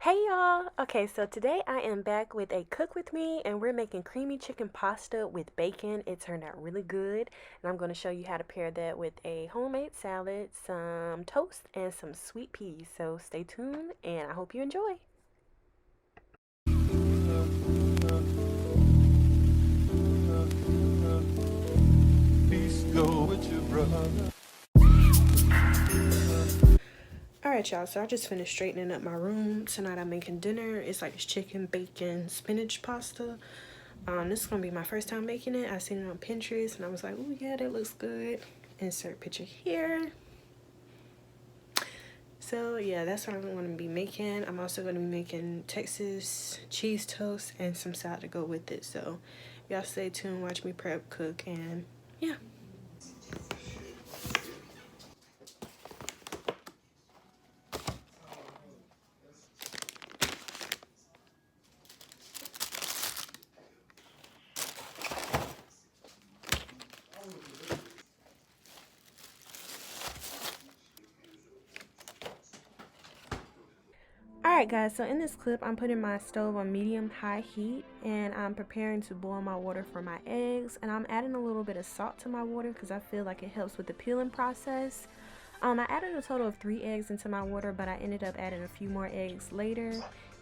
Hey y'all! Okay, so today I am back with a cook with me and we're making creamy chicken pasta with bacon. It turned out really good and I'm going to show you how to pair that with a homemade salad, some toast, and some sweet peas. So stay tuned and I hope you enjoy. Peace go with your brother. Alright, y'all, so I just finished straightening up my room. Tonight I'm making dinner. It's like this chicken, bacon, spinach pasta. This is gonna be my first time making it. I seen it on Pinterest and I was like, oh yeah, that looks good. Insert picture here. So yeah, that's what I'm gonna be making. I'm also gonna be making Texas cheese toast and some salad to go with it. So y'all stay tuned, watch me prep, cook, and yeah. Alright guys, so in this clip I'm putting my stove on medium-high heat and I'm preparing to boil my water for my eggs, and I'm adding a little bit of salt to my water because I feel like it helps with the peeling process. I added a total of 3 eggs into my water, but I ended up adding a few more eggs later,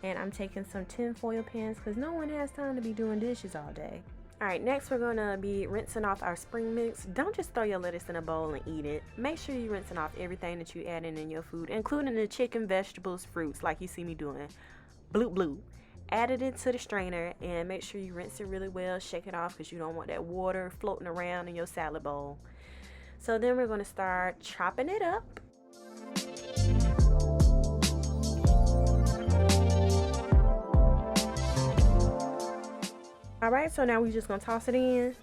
and I'm taking some tin foil pans because no one has time to be doing dishes all day. Alright, next we're going to be rinsing off our spring mix. Don't just throw your lettuce in a bowl and eat it. Make sure you're rinsing off everything that you add in your food, including the chicken, vegetables, fruits, like you see me doing. Bloop bloop. Add it to the strainer and make sure you rinse it really well. Shake it off because you don't want that water floating around in your salad bowl. So then we're going to start chopping it up. Alright, so now we're just going to toss it in.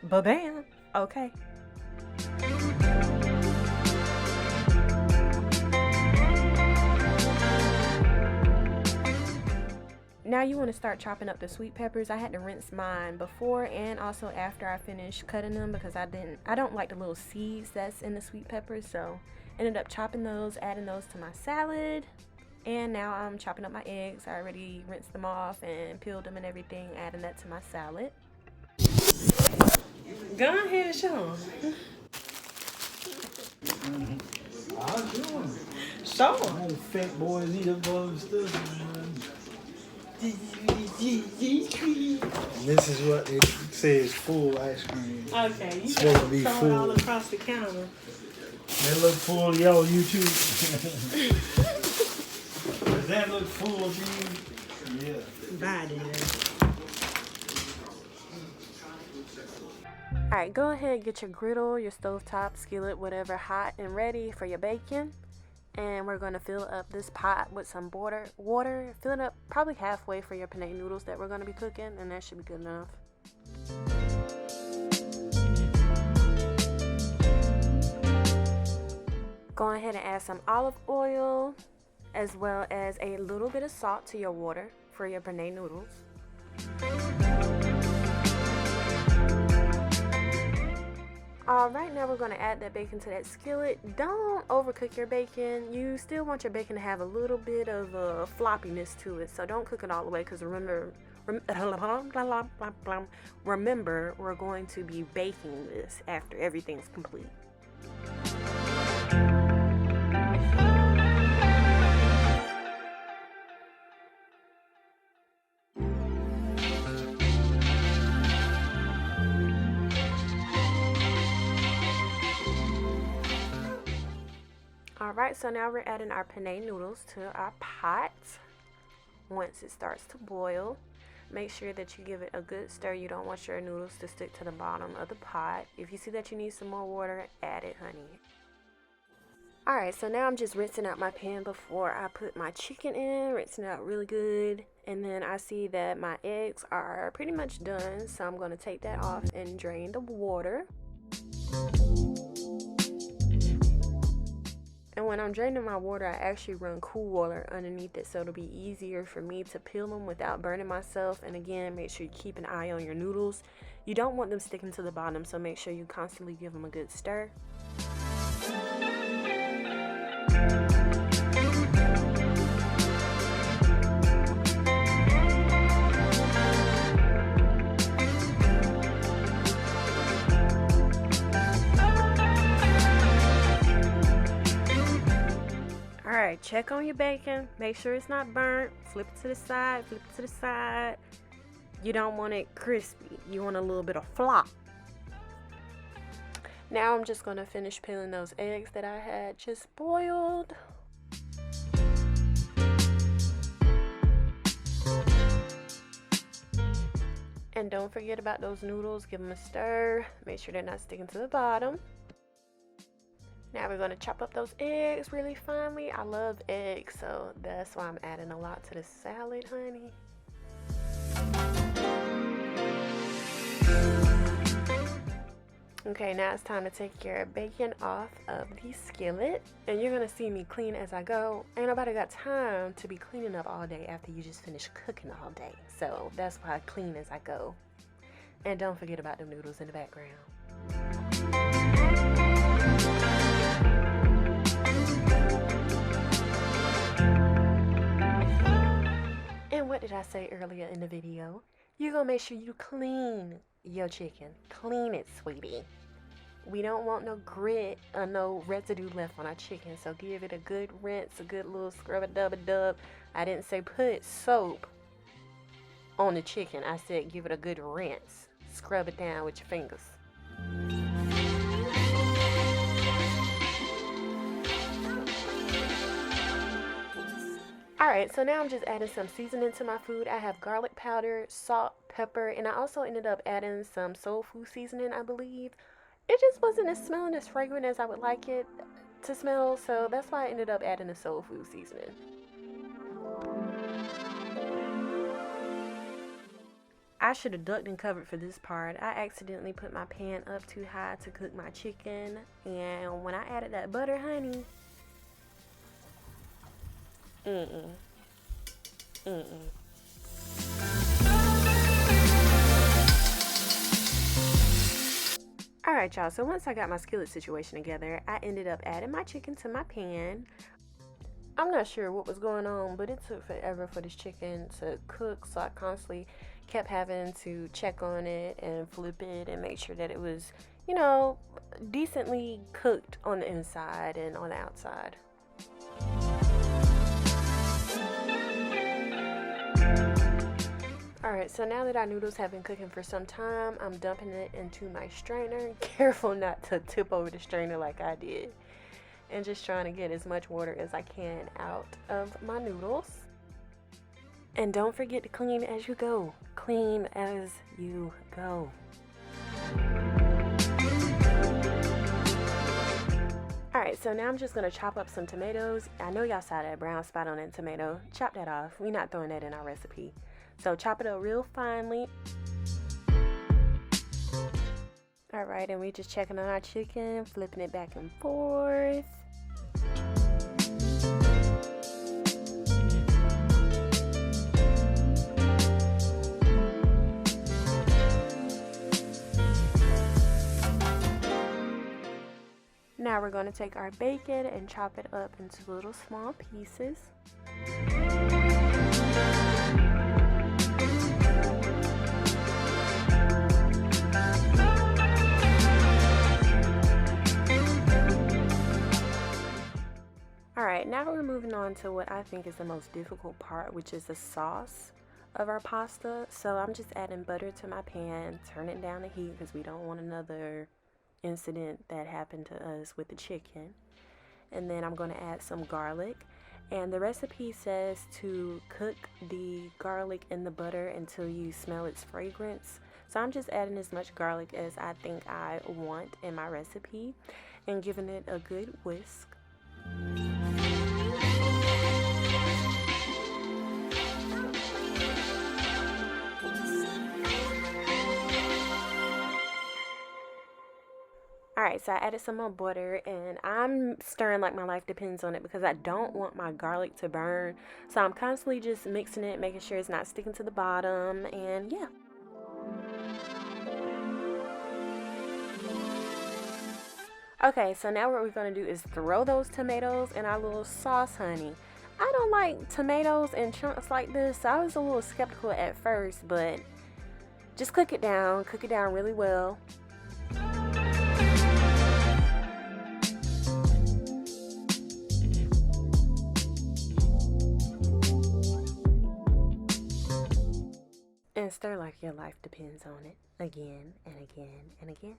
Ba-bam! Okay. Now you want to start chopping up the sweet peppers. I had to rinse mine before and also after I finished cutting them because I don't like the little seeds that's in the sweet peppers, so ended up chopping those, adding those to my salad. And now I'm chopping up my eggs. I already rinsed them off and peeled them and everything, adding that to my salad. Go ahead, show them. I'll show them. Show them. All the fat boys eat up all the stuff. This is what they say is full ice cream. Okay, you supposed to be throw it full. all across the counter. That look full, y'all, you too. Does that look full to you? Yeah. Bye, Alright, go ahead, get your griddle, your stovetop, skillet, whatever, hot and ready for your bacon. And we're going to fill up this pot with some water. Fill it up probably halfway for your penne noodles that we're going to be cooking, and that should be good enough. Go ahead and add some olive oil as well as a little bit of salt to your water for your penne noodles. Alright, now we're going to add that bacon to that skillet. Don't overcook your bacon. You still want your bacon to have a little bit of floppiness to it, so don't cook it all the way because remember, we're going to be baking this after everything's complete. Alright, so now we're adding our penne noodles to our pot. Once it starts to boil, make sure that you give it a good stir. You don't want your noodles to stick to the bottom of the pot. If you see that you need some more water, add it, honey. Alright, so now I'm just rinsing out my pan before I put my chicken in, rinsing it out really good. And then I see that my eggs are pretty much done, so I'm going to take that off and drain the water. And when I'm draining my water, I actually run cool water underneath it so it'll be easier for me to peel them without burning myself. And again, make sure you keep an eye on your noodles. You don't want them sticking to the bottom, so make sure you constantly give them a good stir. check on your bacon, make sure it's not burnt, flip it to the side, flip it to the side. You don't want it crispy, you want a little bit of flop. Now I'm just gonna finish peeling those eggs that I had just boiled. And don't forget about those noodles, give them a stir, make sure they're not sticking to the bottom. Now we're gonna chop up those eggs really finely. I love eggs, so that's why I'm adding a lot to the salad, honey. Okay, now it's time to take your bacon off of the skillet. And you're gonna see me clean as I go. Ain't nobody got time to be cleaning up all day after you just finished cooking all day. So that's why I clean as I go. And don't forget about the noodles in the background. And what did I say earlier in the video? You're gonna make sure you clean your chicken. Clean it, sweetie. We don't want no grit or no residue left on our chicken, so give it a good rinse, a good little scrub-a-dub-a-dub. I didn't say put soap on the chicken. I said give it a good rinse. Scrub it down with your fingers. Alright, so now I'm just adding some seasoning to my food. I have garlic powder, salt, pepper, and I also ended up adding some soul food seasoning, I believe. It just wasn't as smelling as fragrant as I would like it to smell, so that's why I ended up adding the soul food seasoning. I should have ducked and covered for this part. I accidentally put my pan up too high to cook my chicken, and when I added that butter, honey, Alright y'all, so once I got my skillet situation together, I ended up adding my chicken to my pan. I'm not sure what was going on, but it took forever for this chicken to cook, so I constantly kept having to check on it and flip it and make sure that it was, you know, decently cooked on the inside and on the outside. Alright, so now that our noodles have been cooking for some time, I'm dumping it into my strainer. Careful not to tip over the strainer like I did. And just trying to get as much water as I can out of my noodles. And don't forget to clean as you go. Clean as you go. Alright, so now I'm just going to chop up some tomatoes. I know y'all saw that brown spot on that tomato. Chop that off. We're not throwing that in our recipe. So chop it up real finely. Alright, and we just checking on our chicken, flipping it back and forth. Now we're going to take our bacon and chop it up into little small pieces. Alright, now we're moving on to what I think is the most difficult part, which is the sauce of our pasta. So I'm just adding butter to my pan, turning down the heat because we don't want another incident that happened to us with the chicken. And then I'm going to add some garlic. And the recipe says to cook the garlic in the butter until you smell its fragrance. So I'm just adding as much garlic as I think I want in my recipe and giving it a good whisk. Alright, so I added some more butter and I'm stirring like my life depends on it because I don't want my garlic to burn. So I'm constantly just mixing it, making sure it's not sticking to the bottom, and yeah. Okay, so now what we're going to do is throw those tomatoes in our little sauce, honey. I don't like tomatoes in chunks like this, so I was a little skeptical at first, but just cook it down really well. And stir like your life depends on it, again and again and again.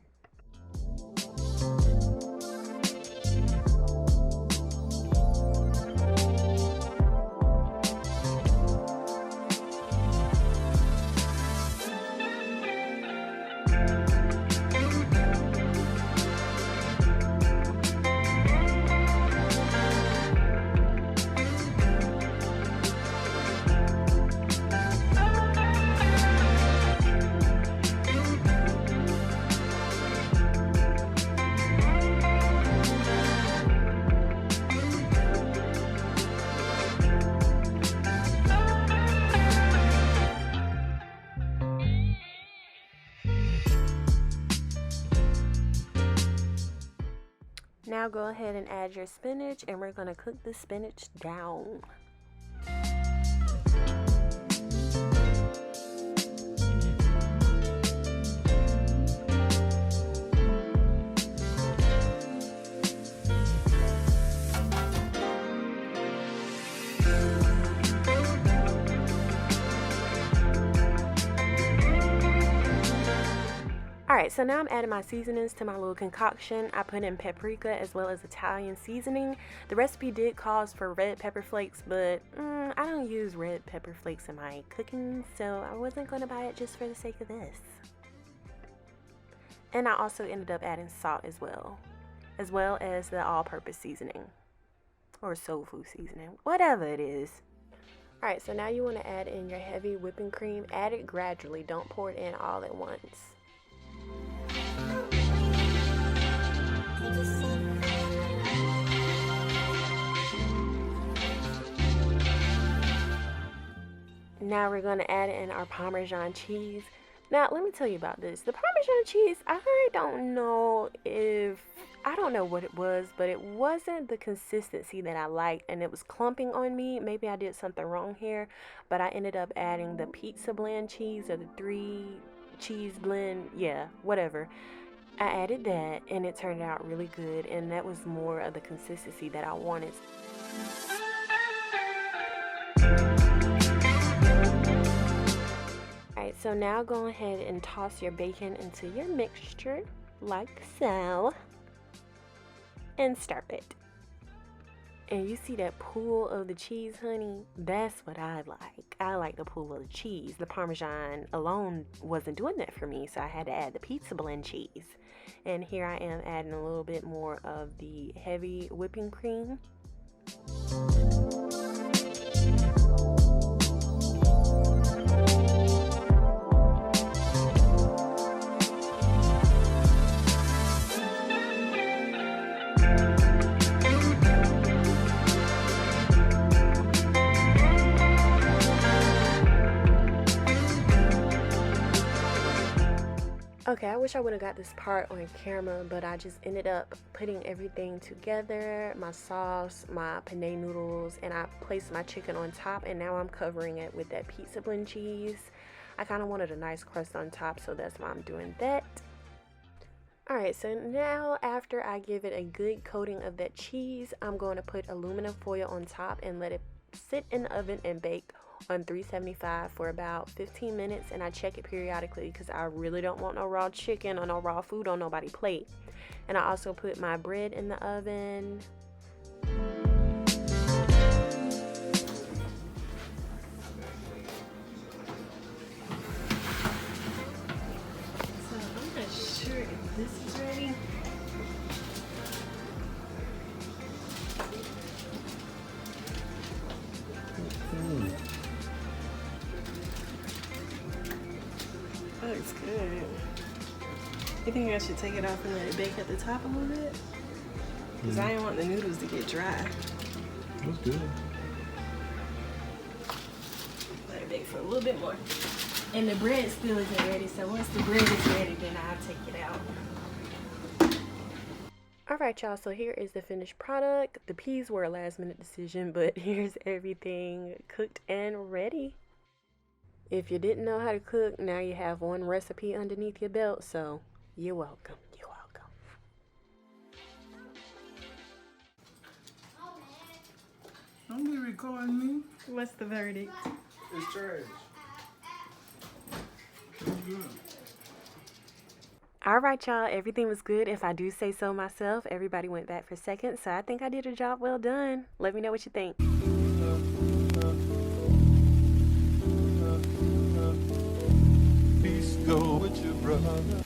Now go ahead and add your spinach, and we're going to cook the spinach down. Alright, so now I'm adding my seasonings to my little concoction. I put in paprika as well as Italian seasoning. The recipe did call for red pepper flakes, but I don't use red pepper flakes in my cooking, so I wasn't going to buy it just for the sake of this. And I also ended up adding salt as well as the all-purpose seasoning, or soul food seasoning, whatever it is. Alright, so now you want to add in your heavy whipping cream. Add it gradually, don't pour it in all at once. Now we're going to add in our Parmesan cheese. Now let me tell you about this. The Parmesan cheese, I don't know what it was, but it wasn't the consistency that I liked, and it was clumping on me. Maybe I did something wrong here, but I ended up adding the pizza blend cheese, or the 3 cheese blend, yeah, whatever. I added that, and it turned out really good, and that was more of the consistency that I wanted. Alright, so now go ahead and toss your bacon into your mixture, like so, and stir it. And you see that pool of the cheese, honey? That's what I like. I like the pool of the cheese. The Parmesan alone wasn't doing that for me, so I had to add the pizza blend cheese. And here I am adding a little bit more of the heavy whipping cream. Okay, I wish I would have got this part on camera, but I just ended up putting everything together, my sauce, my penne noodles, and I placed my chicken on top, and now I'm covering it with that pizza blend cheese. I kind of wanted a nice crust on top, so that's why I'm doing that. Alright, so now after I give it a good coating of that cheese, I'm going to put aluminum foil on top and let it sit in the oven and bake on 375 for about 15 minutes, and I check it periodically because I really don't want no raw chicken or no raw food on nobody's plate. And I also put my bread in the oven. So I'm not sure if this is ready. Looks good. You think I should take it off and let it bake at the top a little bit? Because I didn't want the noodles to get dry. That's good. Let it bake for a little bit more. And the bread still isn't ready, so once the bread is ready, then I'll take it out. Alright y'all, so here is the finished product. The peas were a last minute decision, but here's everything cooked and ready. If you didn't know how to cook, now you have one recipe underneath your belt, so you're welcome. You're welcome. Don't be recording me. What's the verdict? It's trash. All right, y'all. Everything was good. If I do say so myself, everybody went back for seconds, so I think I did a job well done. Let me know what you think. Peace go with your brother.